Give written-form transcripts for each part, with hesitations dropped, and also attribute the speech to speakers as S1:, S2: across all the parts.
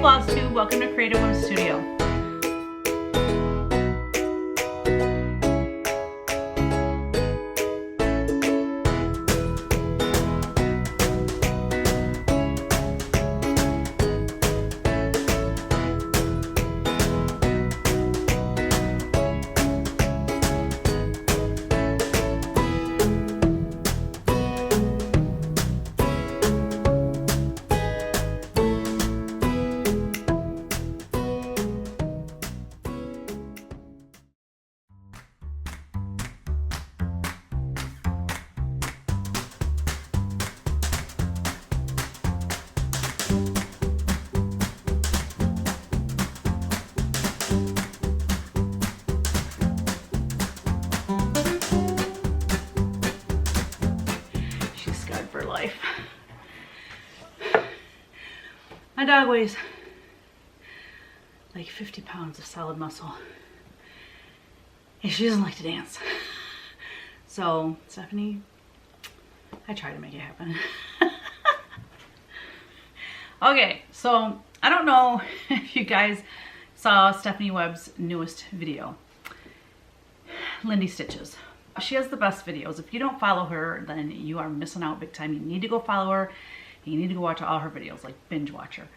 S1: FlOSSTUBE. Welcome to Creative Whims Studio. For life. My dog weighs like 50 pounds of solid muscle and she doesn't like to dance. So Stephanie, I try to make it happen. Okay, so I don't know if you guys saw Stephanie Webb's newest video, Lindy Stitches. She has the best videos. If you don't follow her, then you are missing out big time. You need to go follow her. And you need to go watch all her videos, like binge watch her.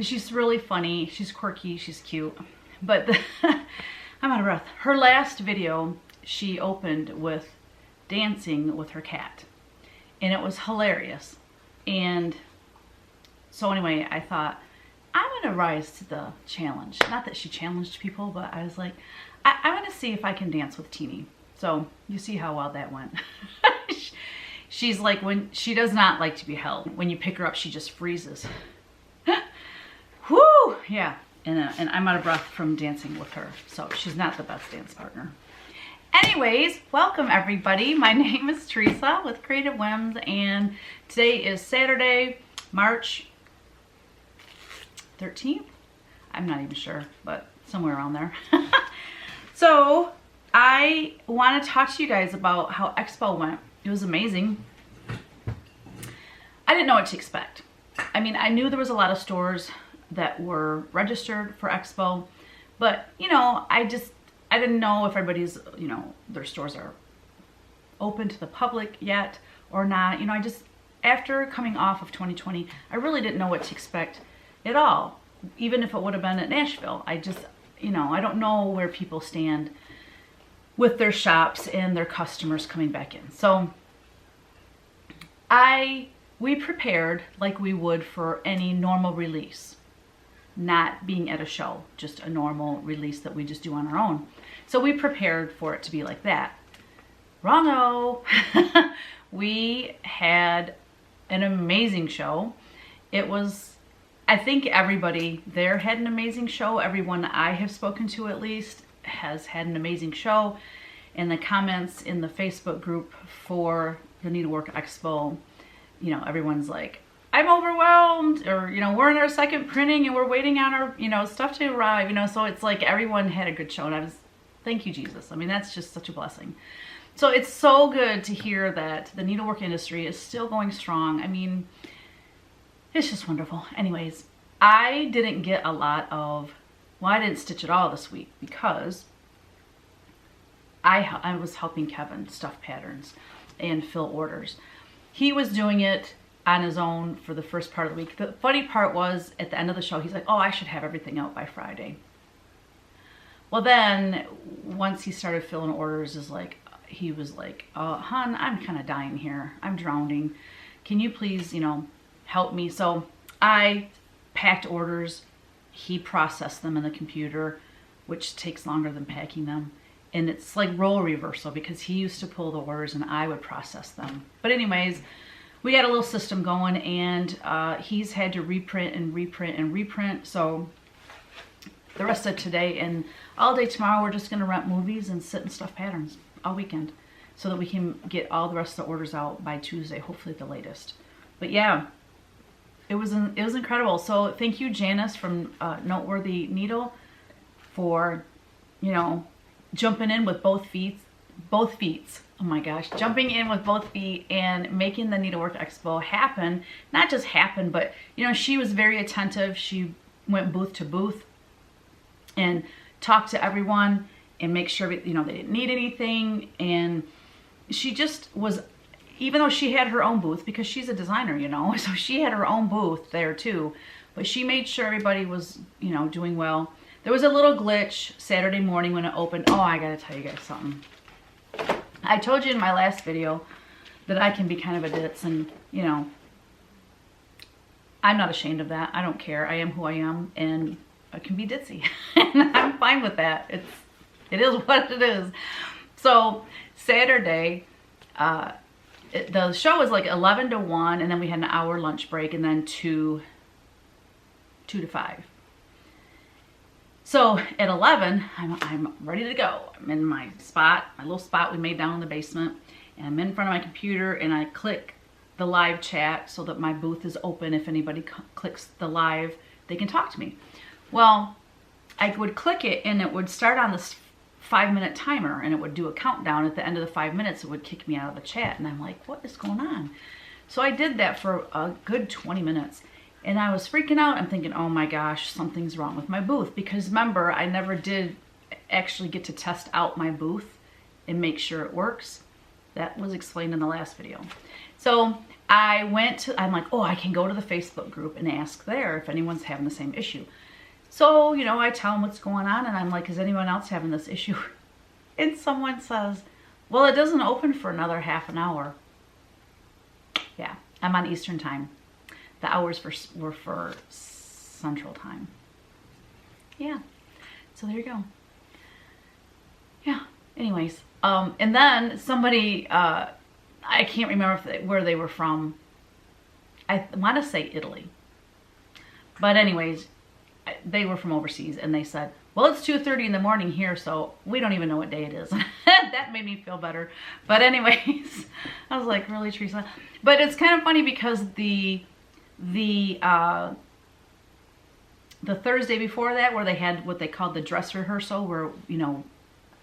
S1: She's really funny. She's quirky. She's cute. But I'm out of breath. Her last video, she opened with dancing with her cat. And it was hilarious. And so anyway, I thought, I'm going to rise to the challenge. Not that she challenged people, but I was like, I'm going to see if I can dance with Teeny. So you see how well that went. She's like, when she does not like to be held. When you pick her up, she just freezes. Whoo! Yeah, and I'm out of breath from dancing with her. So she's not the best dance partner. Anyways, welcome everybody. My name is Teresa with Creative Whims, and today is Saturday, March 13th. I'm not even sure, but somewhere around there. So I want to talk to you guys about how Expo went. It was amazing. I didn't know what to expect. I mean, I knew there was a lot of stores that were registered for Expo, but you know, I didn't know if everybody's, you know, their stores are open to the public yet or not. You know, after coming off of 2020, I really didn't know what to expect at all. Even if it would have been at Nashville, you know, I don't know where people stand with their shops and their customers coming back in. So we prepared like we would for any normal release, not being at a show, just a normal release that we just do on our own. So we prepared for it to be like that. Wrong-o. We had an amazing show. It was, I think everybody there had an amazing show. Everyone I have spoken to at least has had an amazing show. And the comments in the Facebook group for the Needlework Expo, you know, everyone's like, I'm overwhelmed, or, you know, we're in our second printing and we're waiting on our, you know, stuff to arrive, you know, so it's like everyone had a good show, and thank you, Jesus. I mean, that's just such a blessing. So it's so good to hear that the needlework industry is still going strong. I mean, it's just wonderful. Anyways, I didn't get a lot of, well, I didn't stitch at all this week because I was helping Kevin stuff patterns and fill orders. He was doing it on his own for the first part of the week. The funny part was at the end of the show, he's like, oh, I should have everything out by Friday. Well, then once he started filling orders, he was like, hon, I'm kind of dying here. I'm drowning. Can you please, you know, help me? So I packed orders. He processed them in the computer, which takes longer than packing them. And it's like role reversal because he used to pull the orders and I would process them. But anyways, we got a little system going, and he's had to reprint and reprint and reprint. So the rest of today and all day tomorrow, we're just gonna rent movies and sit and stuff patterns all weekend so that we can get all the rest of the orders out by Tuesday, hopefully at the latest. But yeah, it was incredible. So thank you, Janice from Noteworthy Needle, for, you know, jumping in with both feet. Oh my gosh, jumping in with both feet and making the Needlework Expo happen. Not just happen, but, you know, she was very attentive. She went booth to booth and talked to everyone and make sure, you know, they didn't need anything. And she just was, even though she had her own booth, because she's a designer, you know, so she had her own booth there too, but she made sure everybody was, you know, doing well. There was a little glitch Saturday morning when it opened. Oh, I gotta tell you guys something. I told you in my last video that I can be kind of a ditz, and, you know, I'm not ashamed of that. I don't care. I am who I am, and I can be ditzy. And I'm fine with that. It is what it is. So Saturday, the show was like 11 to 1, and then we had an hour lunch break, and then 2 to 5. So at 11, I'm ready to go. I'm in my spot, my little spot we made down in the basement, and I'm in front of my computer, and I click the live chat so that my booth is open. If anybody clicks the live, they can talk to me. Well, I would click it, and it would start on this 5-minute timer, and it would do a countdown. At the end of the 5 minutes, it would kick me out of the chat, and I'm like, what is going on? So I did that for a good 20 minutes, and I was freaking out. I'm thinking, oh my gosh, something's wrong with my booth, because remember, I never did actually get to test out my booth and make sure it works. That was explained in the last video. So I'm like, oh, I can go to the Facebook group and ask there if anyone's having the same issue. So, you know, I tell them what's going on, and I'm like, is anyone else having this issue? And someone says, well, it doesn't open for another half an hour. Yeah, I'm on Eastern time. The hours were for Central time. Yeah, so there you go. Yeah, anyways. And then somebody, I can't remember where they were from. I want to say Italy. But anyways, they were from overseas, and they said, well, it's 2:30 in the morning here, so we don't even know what day it is. That made me feel better. But anyways, I was like, really, Teresa? But it's kind of funny because the Thursday before that, where they had what they called the dress rehearsal, where, you know,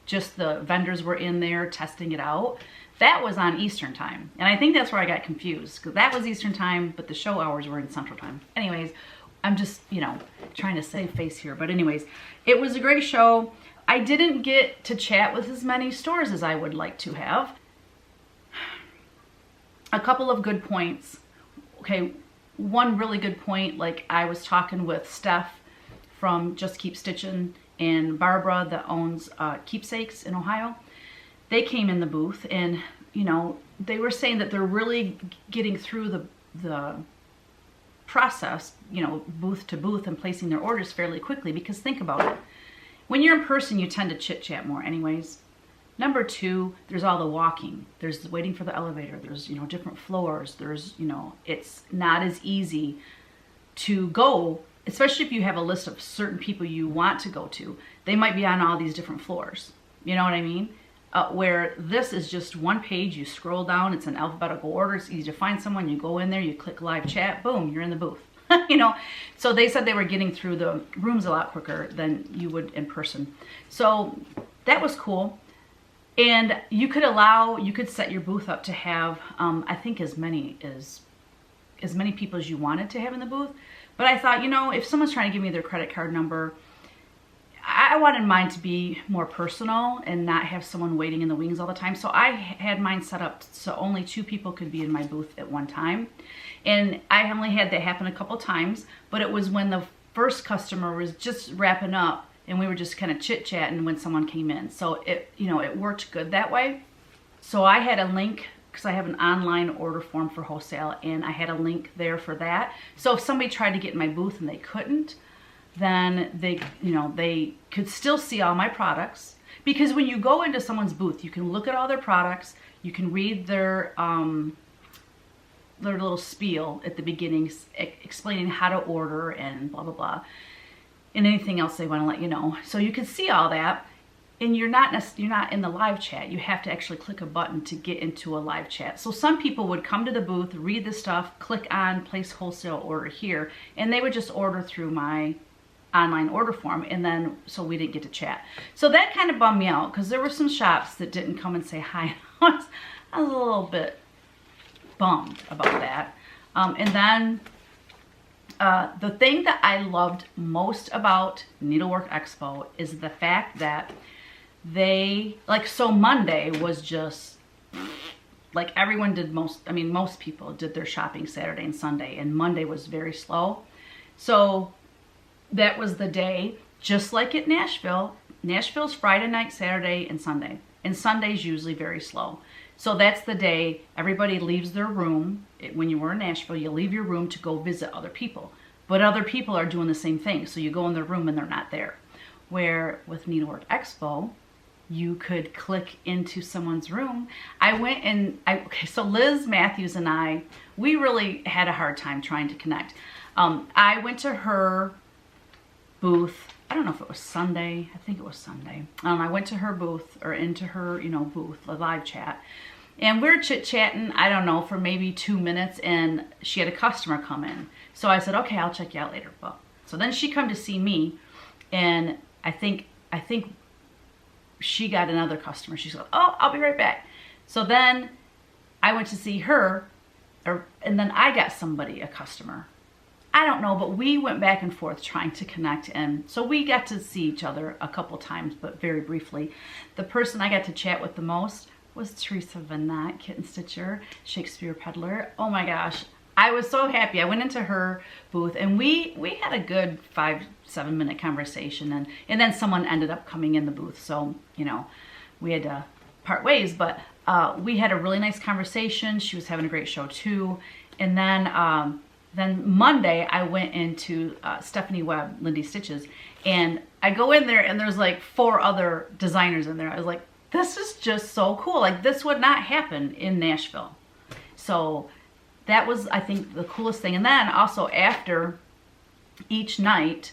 S1: just the vendors were in there testing it out, that was on Eastern time. And I think that's where I got confused, because that was Eastern time, but the show hours were in Central time. Anyways, I'm just, you know, trying to save face here. But anyways, it was a great show. I didn't get to chat with as many stores as I would like to have. A couple of good points. Okay, one really good point, like I was talking with Steph from Just Keep Stitching and Barbara that owns Keepsakes in Ohio. They came in the booth, and, you know, they were saying that they're really getting through the process, you know, booth to booth, and placing their orders fairly quickly, because think about it. When you're in person, you tend to chit-chat more anyways. Number two, there's all the walking. There's waiting for the elevator. There's, you know, different floors. There's, you know, it's not as easy to go, especially if you have a list of certain people you want to go to. They might be on all these different floors. You know what I mean? Where this is just one page, you scroll down, it's in alphabetical order, it's easy to find someone, you go in there, you click live chat, boom, you're in the booth. You know, so they said they were getting through the rooms a lot quicker than you would in person. So that was cool. And you could set your booth up to have, I think as many people as you wanted to have in the booth. But I thought, you know, if someone's trying to give me their credit card number, I wanted mine to be more personal and not have someone waiting in the wings all the time. So I had mine set up so only 2 people could be in my booth at one time. And I only had that happen a couple times, but it was when the first customer was just wrapping up and we were just kind of chit-chatting when someone came in. So it, you know, it worked good that way. So I had a link, because I have an online order form for wholesale, and I had a link there for that. So if somebody tried to get in my booth and they couldn't, then they, you know, they could still see all my products. Because when you go into someone's booth, you can look at all their products, you can read their little spiel at the beginning explaining how to order and blah blah blah, and anything else they want to let you know. So you can see all that, and you're not in the live chat. You have to actually click a button to get into a live chat. So some people would come to the booth, read the stuff, click on place wholesale order here, and they would just order through my online order form, and then so we didn't get to chat. So that kind of bummed me out, because there were some shops that didn't come and say hi. I was a little bit bummed about that. And then The thing that I loved most about Needlework Expo is the fact that they, like, so Monday was just, like, everyone did most people did their shopping Saturday and Sunday, and Monday was very slow. So that was the day, just like at Nashville. Nashville's Friday night, Saturday, and Sunday. And Sunday's usually very slow. So that's the day everybody leaves their room. When you were in Nashville, you leave your room to go visit other people. But other people are doing the same thing. So you go in their room and they're not there. Where with Needlework Expo, you could click into someone's room. I went and, so Liz Matthews and I, we really had a hard time trying to connect. I went to her booth. I don't know if it was Sunday. I think it was Sunday. I went to her booth, or into her, booth, a live chat. And we're chit-chatting, I don't know, for maybe 2 minutes, and she had a customer come in. So I said, okay, I'll check you out later. Well, so then she come to see me, and I think she got another customer. She's like, oh, I'll be right back. So then I went to see her, and then I got a customer. I don't know, but we went back and forth trying to connect, and so we got to see each other a couple times, but very briefly. The person I got to chat with the most was Teresa Van Nott, Kitten Stitcher, Shakespeare Peddler. Oh my gosh, I was so happy. I went into her booth, and we had a good 5-7 minute conversation, and then someone ended up coming in the booth, so we had to part ways, but we had a really nice conversation. She was having a great show too, and then Monday, I went into Stephanie Webb, Lindy Stitches, and I go in there, and there's like 4 other designers in there. I was like, this is just so cool. Like, this would not happen in Nashville. So that was, I think, the coolest thing. And then also after each night,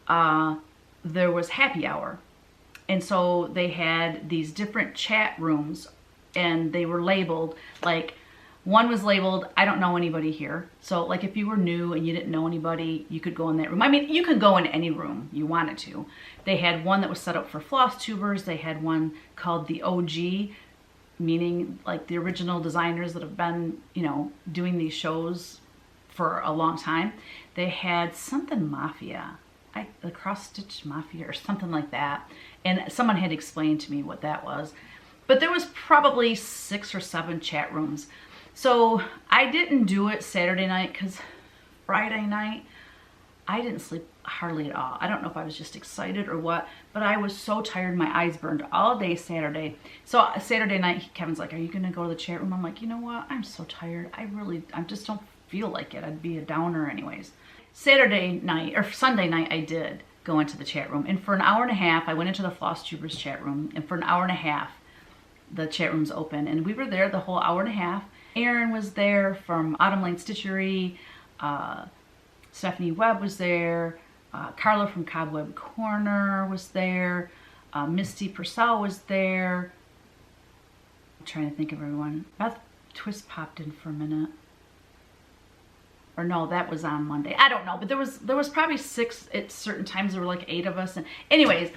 S1: there was happy hour. And so they had these different chat rooms, and they were labeled, like, one was labeled, I don't know anybody here. So like if you were new and you didn't know anybody, you could go in that room. I mean, you could go in any room you wanted to. They had one that was set up for floss tubers. They had one called the OG, meaning like the original designers that have been, doing these shows for a long time. They had something Mafia, the Cross Stitch Mafia or something like that. And someone had explained to me what that was. But there was probably 6 or 7 chat rooms. So I didn't do it Saturday night because Friday night, I didn't sleep hardly at all. I don't know if I was just excited or what, but I was so tired. My eyes burned all day Saturday. So Saturday night, Kevin's like, are you going to go to the chat room? I'm like, you know what? I'm so tired. I just don't feel like it. I'd be a downer anyways. Saturday night or Sunday night, I did go into the chat room. And for an hour and a half, I went into the FlOSSTUBERS chat room. And for an hour and a half, the chat room's open. And we were there the whole hour and a half. Aaron was there from Autumn Lane Stitchery, Stephanie Webb was there, Carla from Cobweb Corner was there, Misty Purcell was there. I'm trying to think of everyone. Beth Twist popped in for a minute. Or no, that was on Monday. I don't know, but there was probably 6 at certain times. There were like 8 of us, and anyways,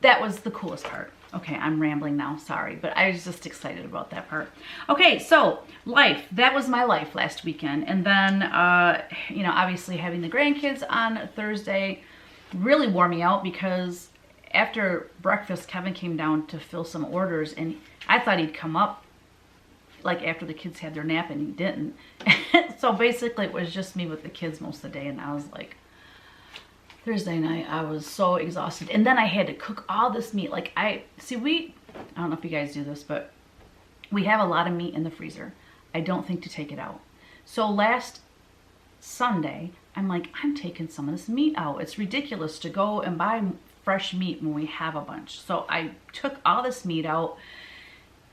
S1: that was the coolest part. Okay, I'm rambling now, sorry, but I was just excited about that part. Okay, so life, that was my life last weekend. And then, obviously having the grandkids on Thursday really wore me out, because after breakfast, Kevin came down to fill some orders, and I thought he'd come up like after the kids had their nap, and he didn't. So basically it was just me with the kids most of the day, and I was like, Thursday night, I was so exhausted. And then I had to cook all this meat. Like I don't know if you guys do this, but we have a lot of meat in the freezer. I don't think to take it out. So last Sunday, I'm like, I'm taking some of this meat out. It's ridiculous to go and buy fresh meat when we have a bunch. So I took all this meat out.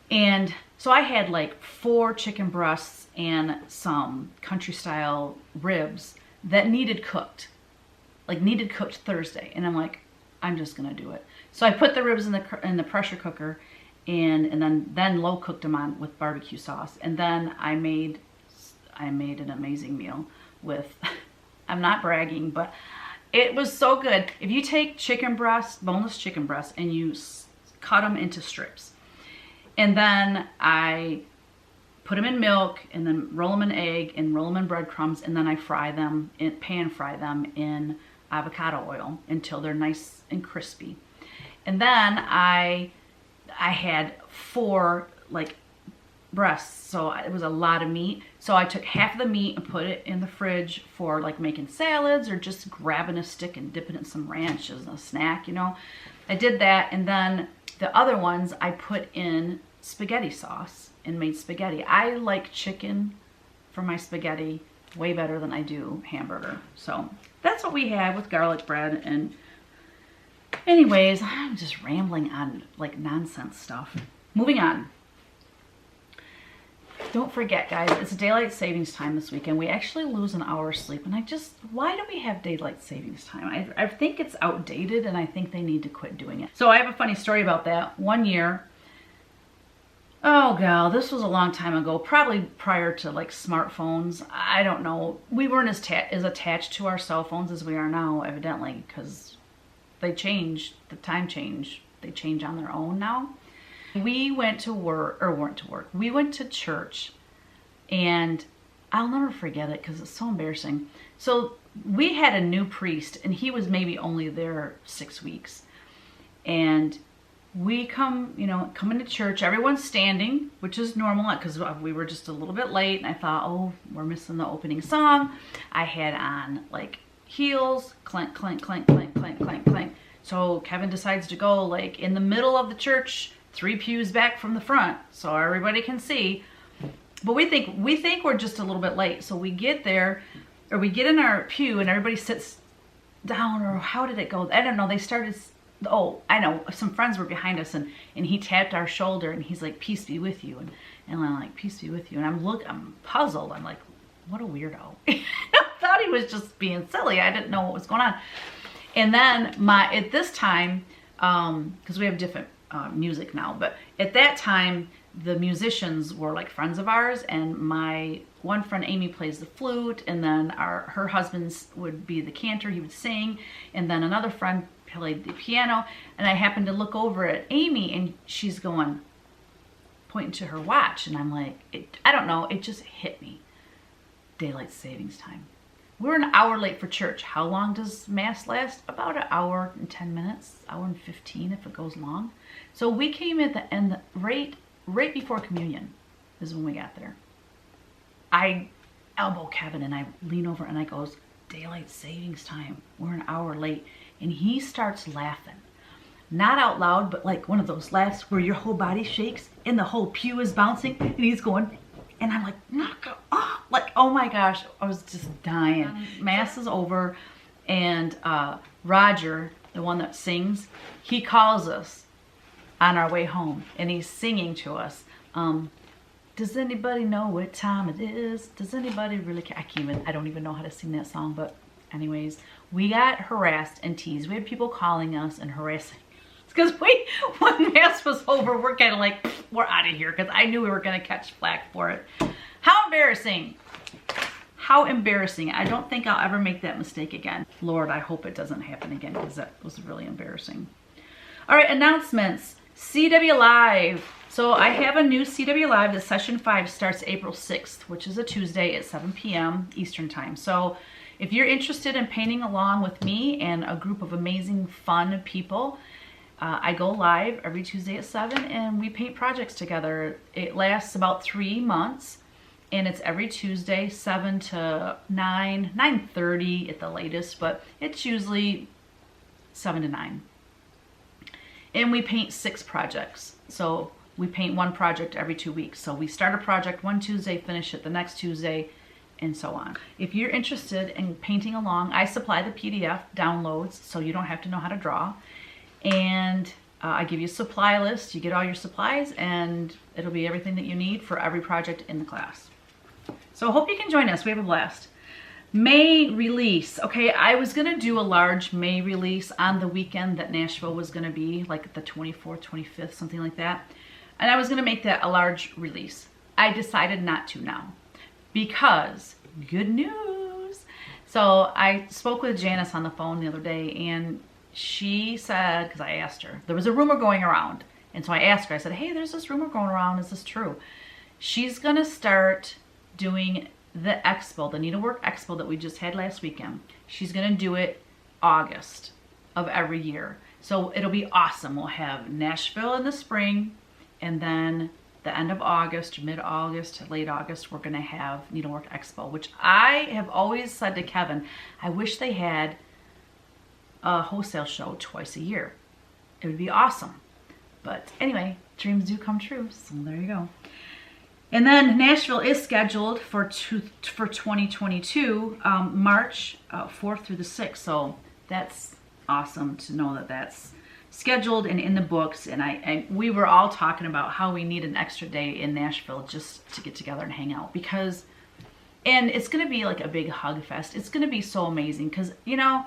S1: And so I had like 4 chicken breasts and some country style ribs that needed cooked. Like needed cooked Thursday, and I'm like, I'm just gonna do it. So I put the ribs in the pressure cooker, and then low cooked them on with barbecue sauce, and then I made an amazing meal with. I'm not bragging, but it was so good. If you take chicken breast, boneless chicken breast, and you cut them into strips, and then I put them in milk, and then roll them in egg and roll them in breadcrumbs, and then I fry them, pan fry them in avocado oil until they're nice and crispy. And then I had 4 like breasts, so it was a lot of meat. So I took half of the meat and put it in the fridge for like making salads or just grabbing a stick and dipping it in some ranch as a snack, you know. I did that, and then the other ones I put in spaghetti sauce and made spaghetti. I like chicken for my spaghetti way better than I do hamburger. So that's what we had with garlic bread. And anyways, I'm just rambling on like nonsense stuff. Moving on. Don't forget, guys, it's daylight savings time this weekend. We actually lose an hour of sleep, and why do we have daylight savings time? I think it's outdated, and I think they need to quit doing it. So I have a funny story about that. One year, oh god, this was a long time ago, probably prior to like smartphones. I don't know. We weren't as attached to our cell phones as we are now, evidently, because they change, the time change, they change on their own now. We went to work, or weren't to work, we went to church, and I'll never forget it because it's so embarrassing. So we had a new priest, and he was maybe only there 6 weeks. And we come into church, everyone's standing, which is normal because we were just a little bit late, and I thought, oh, we're missing the opening song. I had on like heels, clink, clink, clink, clink, clink, clink, clink. So Kevin decides to go like in the middle of the church, 3 pews back from the front so everybody can see. But we think we're just a little bit late. So we get there, or we get in our pew and everybody sits down, or how did it go? I don't know. They started, oh, I know, some friends were behind us, and he tapped our shoulder and he's like, peace be with you. And I'm like, peace be with you. And I'm puzzled. I'm like, what a weirdo. I thought he was just being silly. I didn't know what was going on. And then at this time, because we have different music now, but at that time the musicians were like friends of ours, and my one friend Amy plays the flute, and then her husband would be the cantor, he would sing, and then another friend played the piano. And I happened to look over at Amy, and she's going, pointing to her watch, and I'm like, I don't know, it just hit me. Daylight savings time. We're an hour late for church. How long does mass last? About an hour and 10 minutes, hour and 15 if it goes long. So we came at the end, right before communion is when we got there. I elbow Kevin and I lean over and I goes, daylight savings time. We're an hour late. And he starts laughing. Not out loud, but like one of those laughs where your whole body shakes and the whole pew is bouncing, and he's going, and I'm like, knock it off. Like, oh my gosh, I was just dying. Mass is over, and Roger, the one that sings, he calls us on our way home, and he's singing to us. Does anybody know what time it is? Does anybody really care? I don't even know how to sing that song, but anyways, we got harassed and teased. We had people calling us and harassing because when mass was over, we're kind of like, we're out of here, because I knew we were going to catch flack for it. How embarrassing. How embarrassing. I don't think I'll ever make that mistake again. Lord, I hope it doesn't happen again, because that was really embarrassing. All right, announcements. CW Live. So I have a new CW Live. The session 5 starts April 6th, which is a Tuesday at 7 p.m. Eastern time. So if you're interested in painting along with me and a group of amazing, fun people, I go live every Tuesday at 7, and we paint projects together. It lasts about 3 months, and it's every Tuesday, 7 to 9, 9:30 at the latest, but it's usually 7 to 9. And we paint 6 projects. So we paint 1 project every 2 weeks. So we start a project one Tuesday, finish it the next Tuesday, and so on. If you're interested in painting along, I supply the PDF downloads, so you don't have to know how to draw. And I give you a supply list. You get all your supplies, and it'll be everything that you need for every project in the class. So I hope you can join us. We have a blast. May release. Okay, I was going to do a large May release on the weekend that Nashville was going to be, like the 24th, 25th, something like that. And I was going to make that a large release. I decided not to now, because good news. So I spoke with Janice on the phone the other day, and she said, because I asked her, there was a rumor going around. And so I asked her, I said, hey, there's this rumor going around. Is this true? She's gonna start doing the Expo, the Needlework Expo that we just had last weekend. She's gonna do it August of every year. So it'll be awesome. We'll have Nashville in the spring, and then the end of August, mid-August, late August, we're gonna have Needlework Expo, which I have always said to Kevin, I wish they had a wholesale show twice a year. It would be awesome. But anyway, dreams do come true, so there you go. And then Nashville is scheduled for 2022, March 4th through the 6th. So that's awesome to know that that's scheduled and in the books. And we were all talking about how we need an extra day in Nashville just to get together and hang out, because, and it's going to be like a big hug fest. It's going to be so amazing because, you know,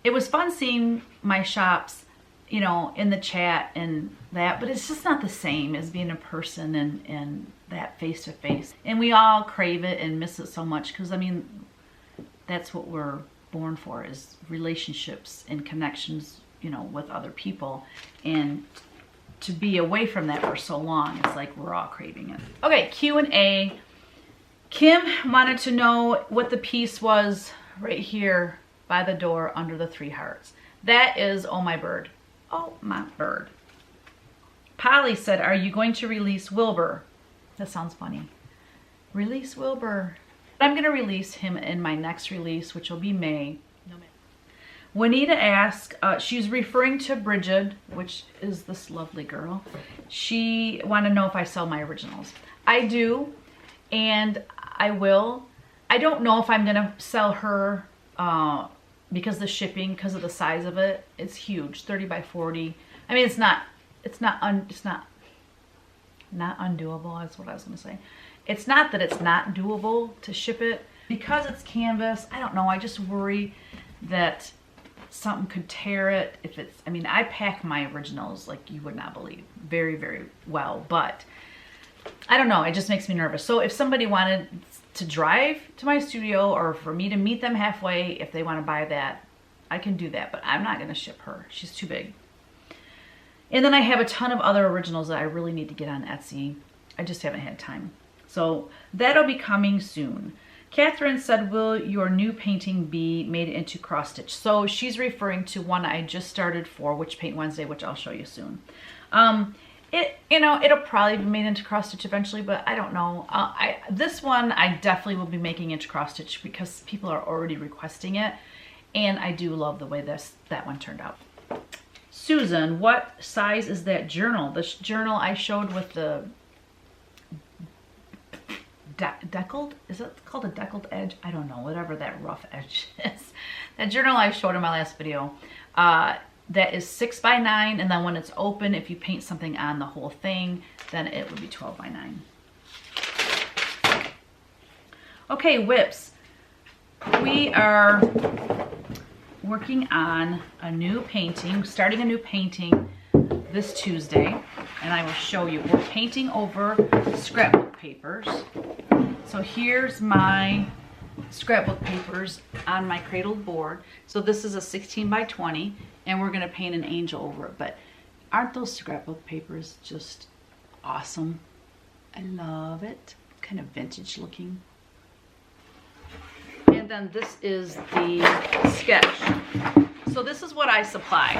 S1: it was fun seeing my shops, you know, in the chat and that, but it's just not the same as being a person and that face to face. And we all crave it and miss it so much because, I mean, that's what we're born for, is relationships and connections, you know, with other people. And to be away from that for so long, it's like we're all craving it. Okay, Q&A. Kim wanted to know what the piece was right here by the door under the 3 hearts. That is Oh My Bird. Oh My Bird. Polly said, are you going to release Wilbur? That sounds funny. Release Wilbur. I'm going to release him in my next release, which will be May. No, May. Juanita asked, she's referring to Bridget, which is this lovely girl. She wanted to know if I sell my originals. I do, and I will. I don't know if I'm going to sell her because the shipping, because of the size of it, it's huge, 30 by 40. I mean, it's not undoable, that's what I was going to say. It's not that it's not doable to ship it. Because it's canvas, I don't know, I just worry that something could tear it. If it's, I mean, I pack my originals like you would not believe, very, very well, but I don't know, it just makes me nervous. So if somebody wanted to drive to my studio or for me to meet them halfway, if they want to buy that, I can do that, but I'm not going to ship her. She's too big. And then I have a ton of other originals that I really need to get on Etsy. I just haven't had time. So that'll be coming soon. Catherine said, will your new painting be made into cross stitch? So she's referring to one I just started for Witch Paint Wednesday, which I'll show you soon. You know, it'll probably be made into cross stitch eventually, but I don't know. This one I definitely will be making into cross stitch because people are already requesting it, and I do love the way that one turned out. Susan, what size is that journal? This journal I showed with the deckled, is it called a deckled edge? I don't know, whatever that rough edge is. That journal I showed in my last video, that is 6 by 9, and then when it's open, if you paint something on the whole thing, then it would be 12 by 9. Okay, whips. We are working on a new painting, starting a new painting this Tuesday, and I will show you. We're painting over scrapbook papers. So here's my scrapbook papers on my cradled board. So this is a 16 by 20, and we're gonna paint an angel over it. But aren't those scrapbook papers just awesome? I love it. Kind of vintage looking. And then this is the sketch. So this is what I supply.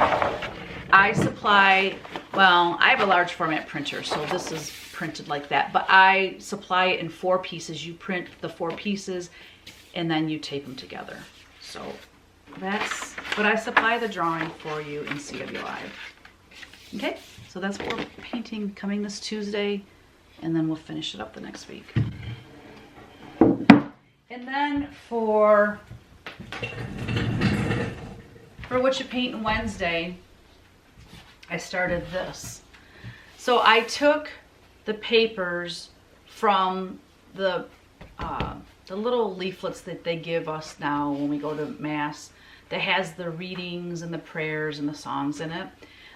S1: I supply, well, I have a large format printer, so this is printed like that, but I supply it in 4 pieces. You print the 4 pieces and then you tape them together. So that's what I supply the drawing for you in CW Live. Okay, so that's what we're painting coming this Tuesday, and then we'll finish it up the next week. And then for What You Paint Wednesday, I started this. So I took the papers from the little leaflets that they give us now when we go to Mass that has the readings and the prayers and the songs in it.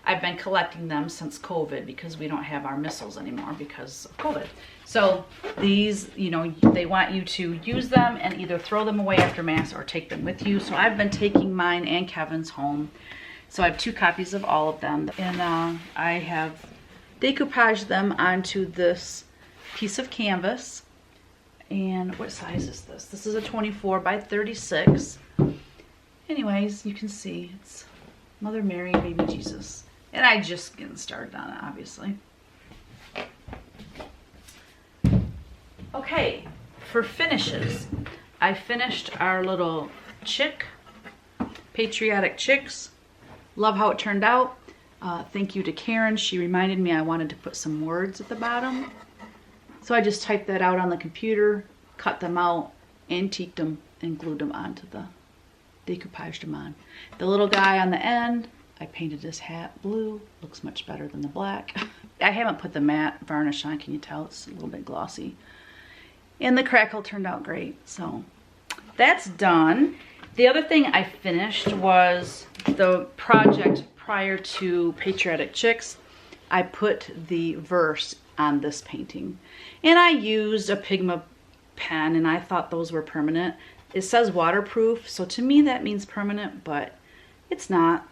S1: I've been collecting them since COVID because we don't have our missals anymore because of COVID. So these, you know, they want you to use them and either throw them away after Mass or take them with you. So I've been taking mine and Kevin's home. So I have 2 copies of all of them, and I have decoupaged them onto this piece of canvas. And what size is this? This is a 24 by 36. Anyways, you can see it's Mother Mary, Baby Jesus. And I just getting started on it, obviously. Okay, for finishes, I finished our little chick, patriotic chicks. Love how it turned out. Thank you to Karen. She reminded me I wanted to put some words at the bottom. So I just typed that out on the computer, cut them out, antiqued them, and glued them onto the, decoupaged them on. The little guy on the end, I painted his hat blue. Looks much better than the black. I haven't put the matte varnish on, can you tell? It's a little bit glossy. And the crackle turned out great, so that's done. The other thing I finished was the project prior to Patriotic Chicks. I put the verse on this painting. And I used a Pigma pen, and I thought those were permanent. It says waterproof, so to me that means permanent, but it's not.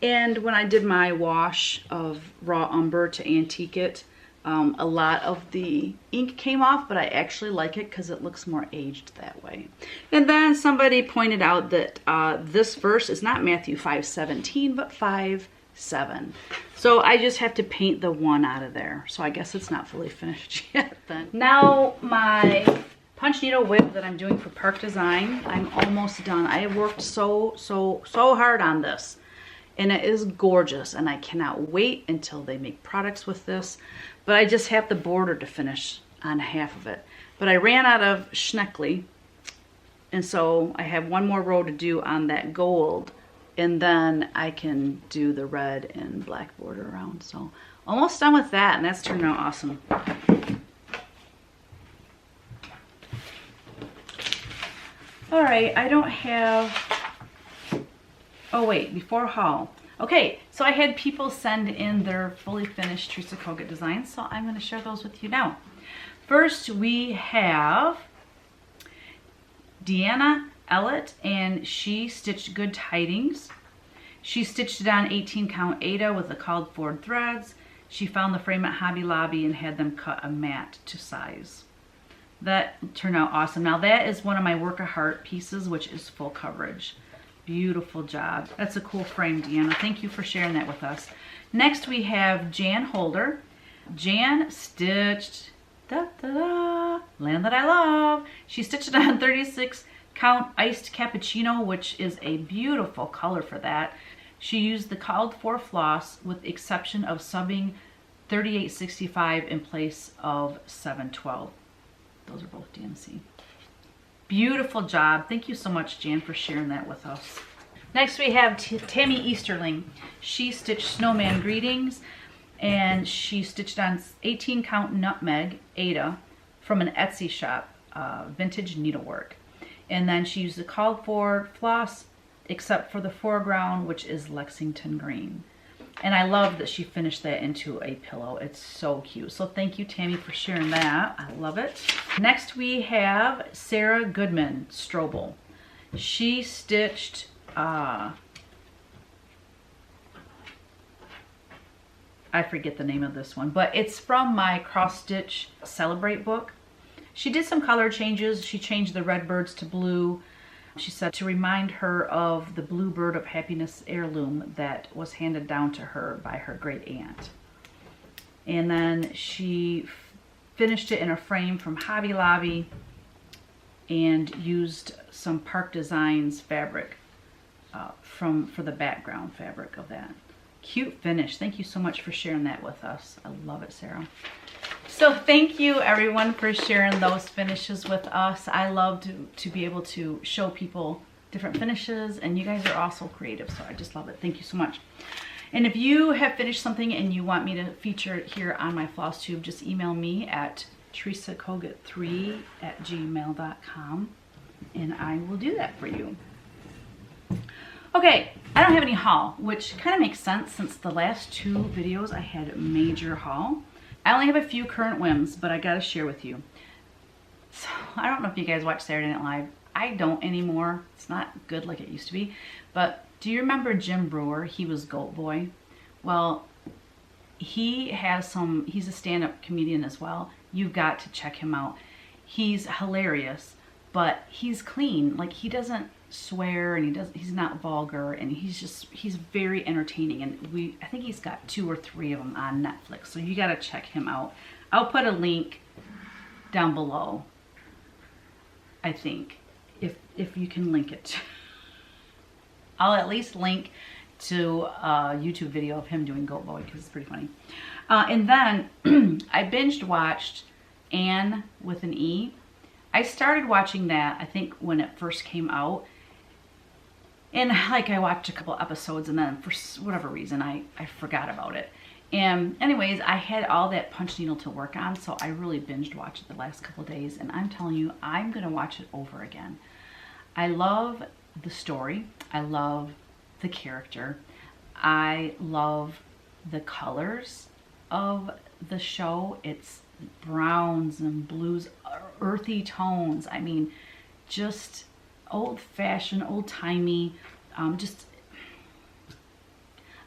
S1: And when I did my wash of raw umber to antique it, a lot of the ink came off, but I actually like it because it looks more aged that way. And then somebody pointed out that this verse is not Matthew 5:17, but 5:7. So I just have to paint the 1 out of there. So I guess it's not fully finished yet then. Now my punch needle whip that I'm doing for Park Design, I'm almost done. I have worked so hard on this. And it is gorgeous, and I cannot wait until they make products with this. But I just have the border to finish on half of it. But I ran out of Schneckly, and so I have one more row to do on that gold, and then I can do the red and black border around. So almost done with that, and that's turned out awesome. All right, I don't have... Oh wait, before haul. Okay, so I had people send in their fully finished Teresa Kogut designs, so I'm going to share those with you now. First, we have Deanna Ellett, and she stitched Good Tidings. She stitched it on 18 count Aida with the called forward threads. She found the frame at Hobby Lobby and had them cut a mat to size. That turned out awesome. Now that is one of my Work of Heart pieces, which is full coverage. Beautiful job. That's a cool frame, Deanna. Thank you for sharing that with us. Next we have Jan Holder. Jan stitched Land That I Love. She stitched it on 36 count iced cappuccino, which is a beautiful color for that. She used the called for floss with the exception of subbing 3865 in place of 712. Those are both DMC. Beautiful job. Thank you so much, Jan, for sharing that with us. Next we have Tammy Easterling. She stitched Snowman Greetings, and she stitched on 18 count Nutmeg Aida from an Etsy shop, Vintage Needlework. And then she used the called for floss except for the foreground, which is Lexington Green. And I love that she finished that into a pillow. It's so cute. So thank you, Tammy, for sharing that. I love it. Next we have Sarah Goodman Strobel. She stitched I forget the name of this one, but it's from my Cross Stitch Celebrate book. She did some color changes. She changed the red birds to blue. She said to remind her of the blue bird of happiness heirloom that was handed down to her by her great aunt. And then she finished it in a frame from Hobby Lobby and used some Park Designs fabric for the background fabric of that. Cute finish. Thank you so much for sharing that with us. I love it, Sarah. So thank you everyone for sharing those finishes with us. I love to be able to show people different finishes, and you guys are also creative, so I just love it. Thank you so much. And if you have finished something and you want me to feature it here on my FlOSSTube, just email me at teresakogut3@gmail.com and I will do that for you. Okay, I don't have any haul, which kind of makes sense since the last 2 videos I had major haul. I only have a few current Whims, but I gotta share with you. So, I don't know if you guys watch Saturday Night Live. I don't anymore. It's not good like it used to be. But do you remember Jim Bruer? He was Goat Boy. Well, he's a stand-up comedian as well. You've got to check him out. He's hilarious, but he's clean. Like, he doesn't swear, and he's not vulgar, and he's very entertaining. And I think he's got 2 or 3 of them on Netflix, so you got to check him out. I'll put a link down below, I think, if you can link it. I'll at least link to a YouTube video of him doing Goat Boy, because it's pretty funny. And then I binged watched Anne with an E. I started watching that, I think, when it first came out. And like, I watched a couple episodes, and then for whatever reason, I forgot about it. And anyways, I had all that punch needle to work on, so I really binged watched it the last couple of days. And I'm telling you, I'm going to watch it over again. I love the story. I love the character. I love the colors of the show. It's browns and blues, earthy tones. I mean, just old-fashioned, old-timey.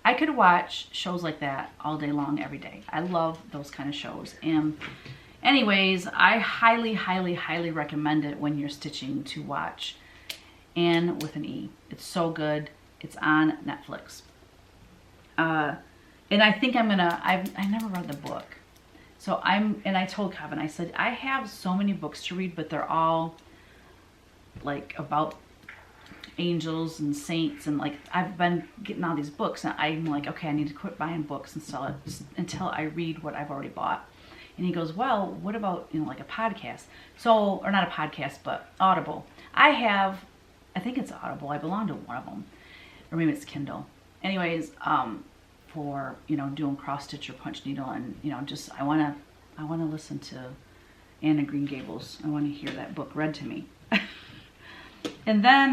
S1: I could watch shows like that all day long, every day. I love those kind of shows. And anyways, I highly, highly, highly recommend it when you're stitching to watch Anne with an E. It's so good. It's on Netflix. And I think I'm gonna, I never read the book. So and I told Kevin, I said, I have so many books to read, but they're all like about angels and saints, and like, I've been getting all these books, and I'm like, okay, I need to quit buying books until I read what I've already bought. And he goes, well, what about, you know, like a podcast? So, or not a podcast, but Audible. I think it's Audible. I belong to one of them, or maybe it's Kindle. Anyways, for, you know, doing cross stitch or punch needle, and, you know, just I want to listen to Anne of Green Gables. I want to hear that book read to me. And then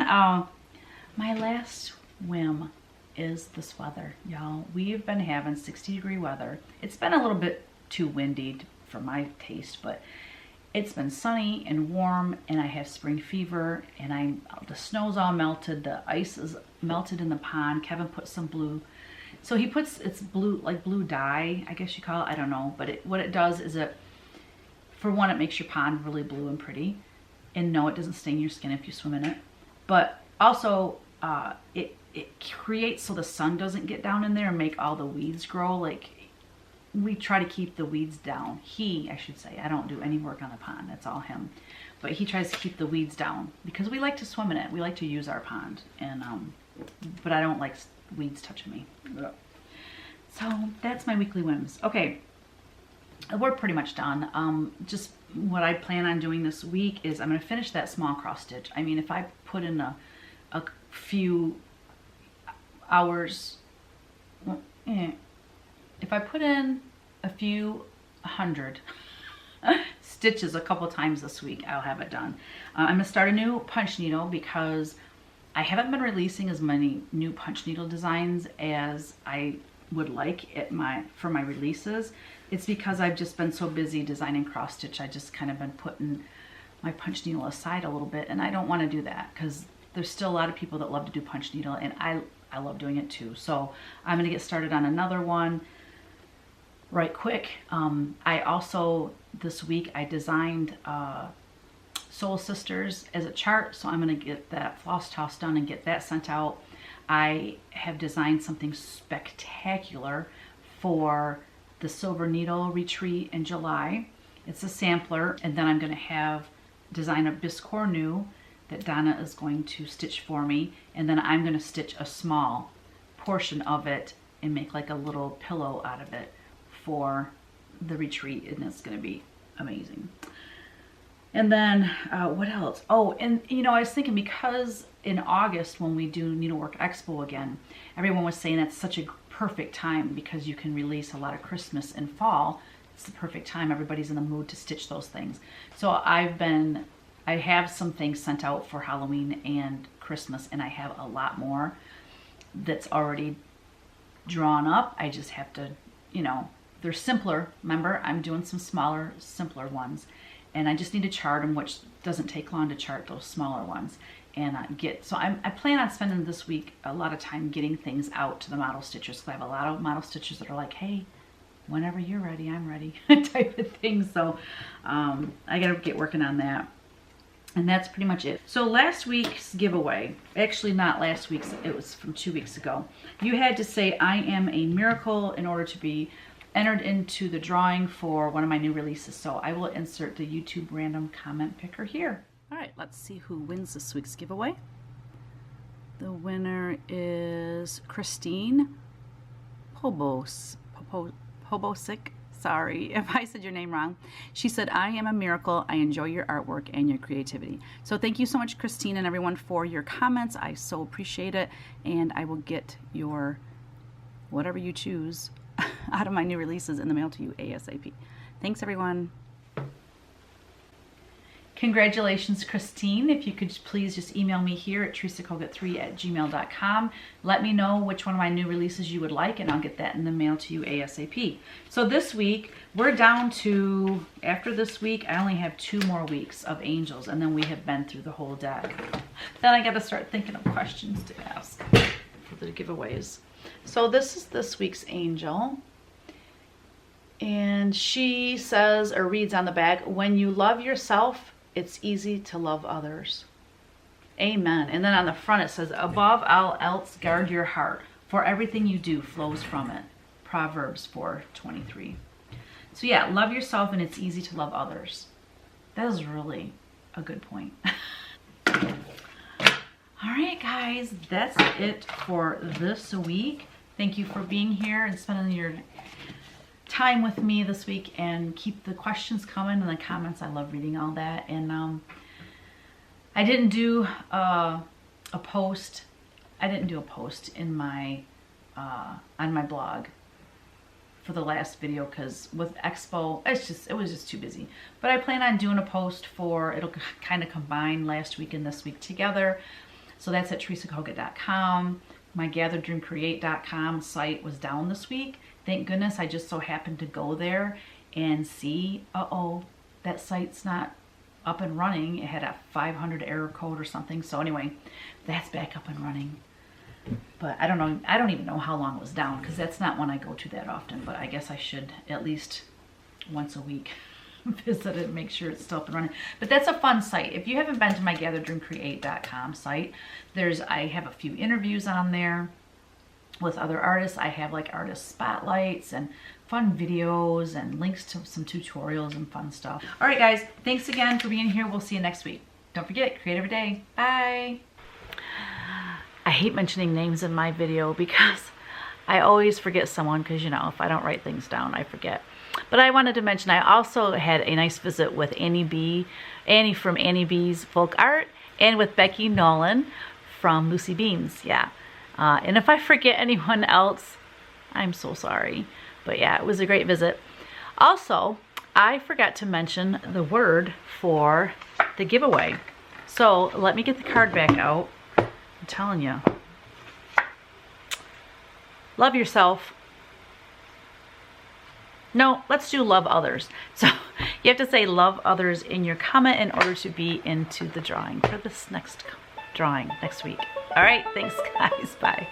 S1: my last whim is this weather, y'all. We've been having 60-degree weather. It's been a little bit too windy for my taste, but it's been sunny and warm, and I have spring fever, and the snow's all melted. The ice is melted in the pond. Kevin put some blue. So he puts, it's blue, like blue dye, I guess you call it. I don't know. But what it does is for one, it makes your pond really blue and pretty. And no, it doesn't stain your skin if you swim in it. But also, it creates so the sun doesn't get down in there and make all the weeds grow. Like, we try to keep the weeds down. I should say. I don't do any work on the pond. That's all him. But he tries to keep the weeds down because we like to swim in it. We like to use our pond. And but I don't like weeds touching me. So that's my weekly whims. Okay, we're pretty much done. Just what I plan on doing this week is I'm going to finish that small cross stitch. I mean, if I put in a few hours, if I put in a few hundred stitches a couple times this week, I'll have it done. I'm going to start a new punch needle because I haven't been releasing as many new punch needle designs as I would like for my releases. It's because I've just been so busy designing cross stitch. I just kind of been putting my punch needle aside a little bit, and I don't want to do that because there's still a lot of people that love to do punch needle, and I love doing it too. So I'm going to get started on another one right quick. I also, this week, I designed Soul Sisters as a chart, so I'm going to get that floss toss done and get that sent out. I have designed something spectacular for the Silver Needle Retreat in July. It's a sampler, and then I'm going to design a biscore new that Donna is going to stitch for me, and then I'm going to stitch a small portion of it and make like a little pillow out of it for the retreat, and it's going to be amazing. And then what else? Oh, and you know, I was thinking, because in August when we do Needlework Expo again, everyone was saying that's such a perfect time because you can release a lot of Christmas and fall. It's the perfect time. Everybody's in the mood to stitch those things. So I have some things sent out for Halloween and Christmas, and I have a lot more that's already drawn up. I just have to, you know, they're simpler. Remember, I'm doing some smaller, simpler ones. And I just need to chart them, which doesn't take long to chart those smaller ones. And so I plan on spending this week a lot of time getting things out to the model stitchers. So I have a lot of model stitchers that are like, hey, whenever you're ready, I'm ready type of thing. So I gotta get working on that. And that's pretty much it. So last week's giveaway, actually not last week's, it was from 2 weeks ago. You had to say, I am a miracle in order to be entered into the drawing for one of my new releases. So I will insert the YouTube random comment picker here. All right, let's see who wins this week's giveaway. The winner is Christine Pobosic. Sorry if I said your name wrong. She said, I am a miracle. I enjoy your artwork and your creativity. So thank you so much, Christine, and everyone for your comments. I so appreciate it. And I will get your whatever you choose out of my new releases in the mail to you ASAP. Thanks, everyone. Congratulations, Christine. If you could please just email me here at teresakogut3@gmail.com. Let me know which one of my new releases you would like, and I'll get that in the mail to you ASAP. So this week, we're down to, after this week, I only have 2 more weeks of angels, and then we have been through the whole deck. Then I got to start thinking of questions to ask for the giveaways. So this is this week's angel. And she says, or reads on the back, when you love yourself, it's easy to love others. Amen. And then on the front it says, above all else, guard your heart, for everything you do flows from it. Proverbs 4:23. So yeah, love yourself and it's easy to love others. That is really a good point. All right, guys, that's it for this week. Thank you for being here and spending your time with me this week, and keep the questions coming in the comments. I love reading all that. And I didn't do a post. I didn't do a post in my on my blog for the last video because with Expo, it was just too busy. But I plan on doing a post for, it'll kind of combine last week and this week together. So that's at teresakogut.com. My gatherdreamcreate.com site was down this week. Thank goodness I just so happened to go there and see, that site's not up and running. It had a 500 error code or something. So anyway, that's back up and running. But I don't know, I don't even know how long it was down because that's not one I go to that often. But I guess I should at least once a week visit it and make sure it's still up and running. But that's a fun site. If you haven't been to my gatherdreamcreate.com site, I have a few interviews on there with other artists. I have like artist spotlights and fun videos and links to some tutorials and fun stuff. All right, guys, thanks again for being here. We'll see you next week. Don't forget, create every day. Bye. I hate mentioning names in my video because I always forget someone because, you know, if I don't write things down, I forget. But I wanted to mention I also had a nice visit with Annie from Annie B's Folk Art, and with Becky Nolan from Lucy Beans. Yeah. And if I forget anyone else, I'm so sorry. But yeah, it was a great visit. Also, I forgot to mention the word for the giveaway. So let me get the card back out. I'm telling you. Love yourself. No, let's do love others. So you have to say love others in your comment in order to be into the drawing for this next drawing next week. All right, thanks guys, bye.